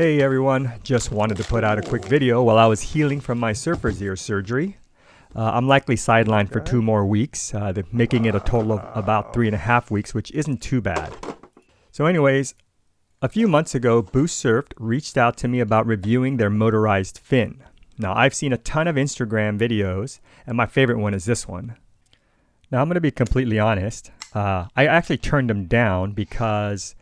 Hey everyone, just wanted to put out a quick video while I was healing from my surfer's ear surgery. I'm likely sidelined for 2 more weeks, making it a total of about 3.5 weeks, which isn't too bad. So anyways, a few months ago, Boost Surfed reached out to me about reviewing their motorized fin. Now I've seen a ton of Instagram videos, and my favorite one is this one. Now I'm going to be completely honest, I actually turned them down because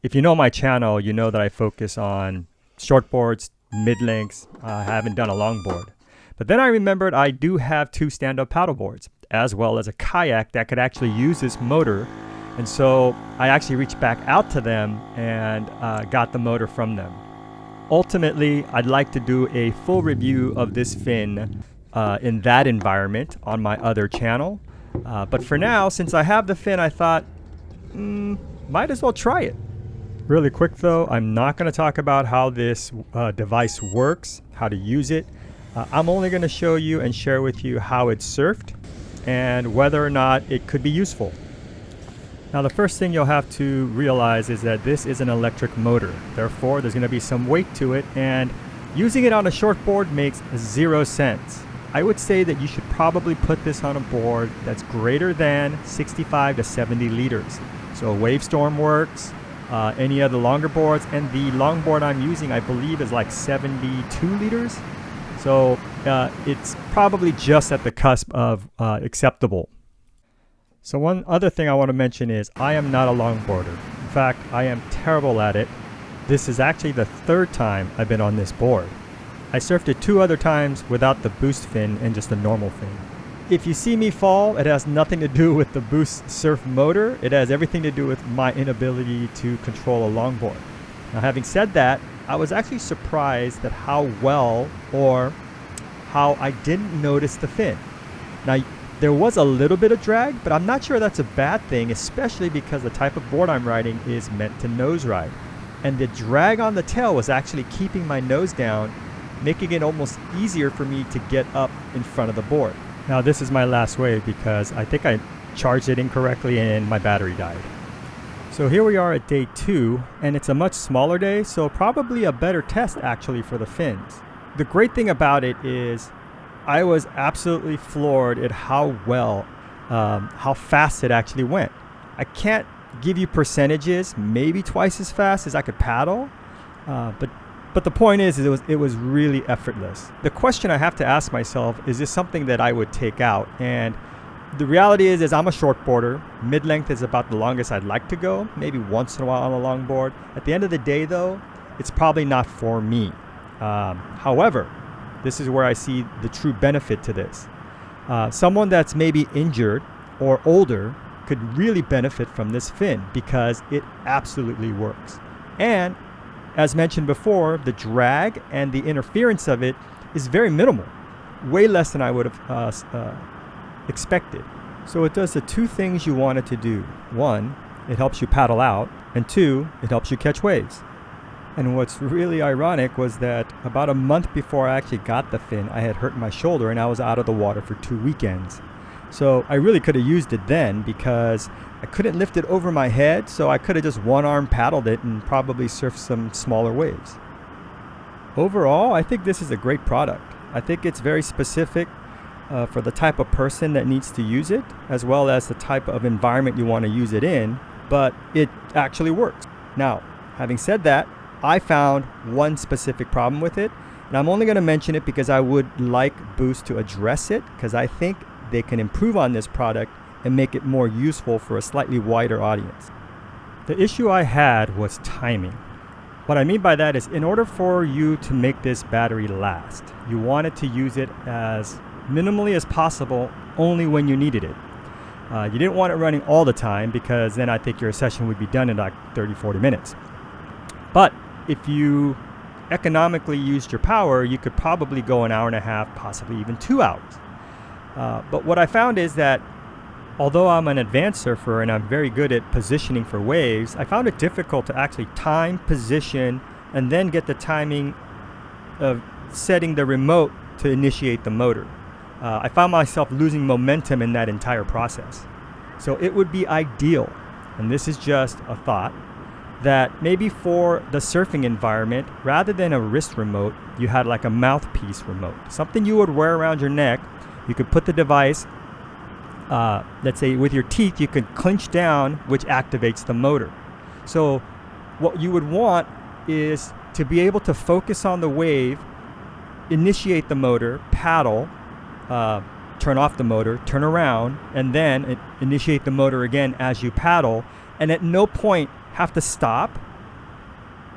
if you know my channel, you know that I focus on shortboards, mid-lengths. I haven't done a longboard. But then I remembered I do have 2 stand-up paddleboards, as well as a kayak that could actually use this motor. And so I actually reached back out to them and got the motor from them. Ultimately, I'd like to do a full review of this fin in that environment on my other channel. But for now, since I have the fin, I thought, might as well try it. Really quick though, I'm not going to talk about how this device works, how to use it. I'm only going to show you and share with you how it's surfed and whether or not it could be useful. Now the first thing you'll have to realize is that this is an electric motor. Therefore, there's going to be some weight to it, and using it on a shortboard makes 0 sense. I would say that you should probably put this on a board that's greater than 65 to 70 liters. So Wavestorm works. Any other longer boards, and the longboard I'm using I believe is like 72 liters, so it's probably just at the cusp of acceptable. So one other thing I want to mention is I am not a longboarder. In fact, I am terrible at it. This is actually the 3rd time I've been on this board. I surfed it 2 other times without the boost fin and just a normal fin. If you see me fall, it has nothing to do with the Boost Surf motor. It has everything to do with my inability to control a longboard. Now, having said that, I was actually surprised at how I didn't notice the fin. Now, there was a little bit of drag, but I'm not sure that's a bad thing, especially because the type of board I'm riding is meant to nose ride. And the drag on the tail was actually keeping my nose down, making it almost easier for me to get up in front of the board. Now this is my last wave because I think I charged it incorrectly and my battery died. So here we are at day 2, and it's a much smaller day, so probably a better test actually for the fins. The great thing about it is I was absolutely floored at how fast it actually went. I can't give you percentages, maybe twice as fast as I could paddle, but the point is it was really effortless. The question I have to ask myself is this something that I would take out? And the reality is I'm a shortboarder. Mid-length is about the longest I'd like to go, maybe once in a while on a longboard. At the end of the day though, it's probably not for me. However, this is where I see the true benefit to this. Someone that's maybe injured or older could really benefit from this fin because it absolutely works. And as mentioned before, the drag and the interference of it is very minimal, way less than I would have expected. So it does the 2 things you want it to do. 1, it helps you paddle out, and 2, it helps you catch waves. And what's really ironic was that about a month before I actually got the fin, I had hurt my shoulder and I was out of the water for 2 weekends. So I really could have used it then because I couldn't lift it over my head, so I could have just one-arm paddled it and probably surfed some smaller waves. Overall, I think this is a great product. I think it's very specific for the type of person that needs to use it, as well as the type of environment you want to use it in, but it actually works. Now, having said that, I found one specific problem with it, and I'm only going to mention it because I would like Boost to address it, because I think they can improve on this product and make it more useful for a slightly wider audience. The issue I had was timing. What I mean by that is in order for you to make this battery last, you wanted to use it as minimally as possible only when you needed it. You didn't want it running all the time because then I think your session would be done in like 30-40 minutes. But if you economically used your power, you could probably go 1.5 hours, possibly even 2 hours. But what I found is that although I'm an advanced surfer and I'm very good at positioning for waves, I found it difficult to actually time, position, and then get the timing of setting the remote to initiate the motor. I found myself losing momentum in that entire process. So it would be ideal, and this is just a thought, that maybe for the surfing environment, rather than a wrist remote, you had like a mouthpiece remote, something you would wear around your neck. You could put the device, let's say with your teeth, you could clench down, which activates the motor. So what you would want is to be able to focus on the wave, initiate the motor, paddle, turn off the motor, turn around, and then initiate the motor again as you paddle, and at no point have to stop,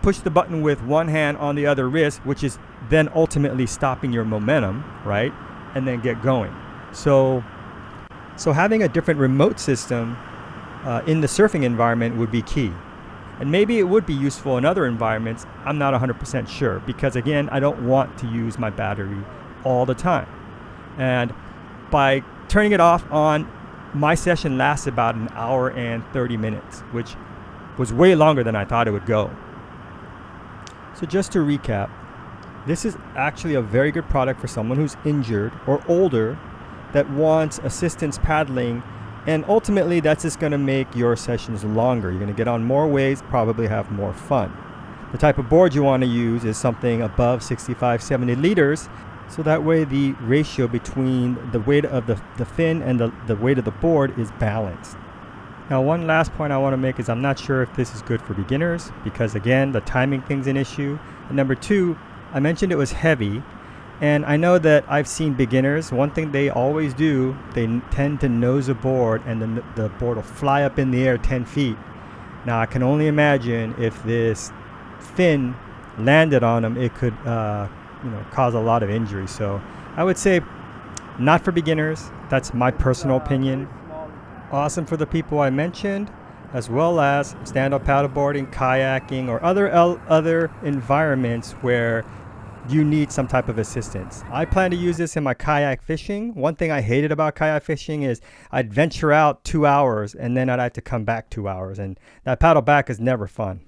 push the button with one hand on the other wrist, which is then ultimately stopping your momentum, right? And then get going. So having a different remote system in the surfing environment would be key. And maybe it would be useful in other environments. I'm not 100% sure, because again, I don't want to use my battery all the time. And by turning it off on, my session lasts about an hour and 30 minutes, which was way longer than I thought it would go. So just to recap, this is actually a very good product for someone who's injured or older that wants assistance paddling, and ultimately that's just going to make your sessions longer. You're going to get on more waves, probably have more fun. The type of board you want to use is something above 65, 70 liters, so that way the ratio between the weight of the fin and the weight of the board is balanced. Now, one last point I want to make is I'm not sure if this is good for beginners, because again, the timing thing's an issue. And number two, I mentioned it was heavy, and I know that I've seen beginners, one thing they always do, they tend to nose a board, and then the board will fly up in the air 10 feet. Now, I can only imagine if this fin landed on them, it could cause a lot of injury. So I would say not for beginners. That's my personal opinion. Awesome for the people I mentioned, as well as stand-up paddleboarding, kayaking, or other environments where you need some type of assistance. I plan to use this in my kayak fishing. One thing I hated about kayak fishing is I'd venture out 2 hours and then I'd have to come back 2 hours, and that paddle back is never fun.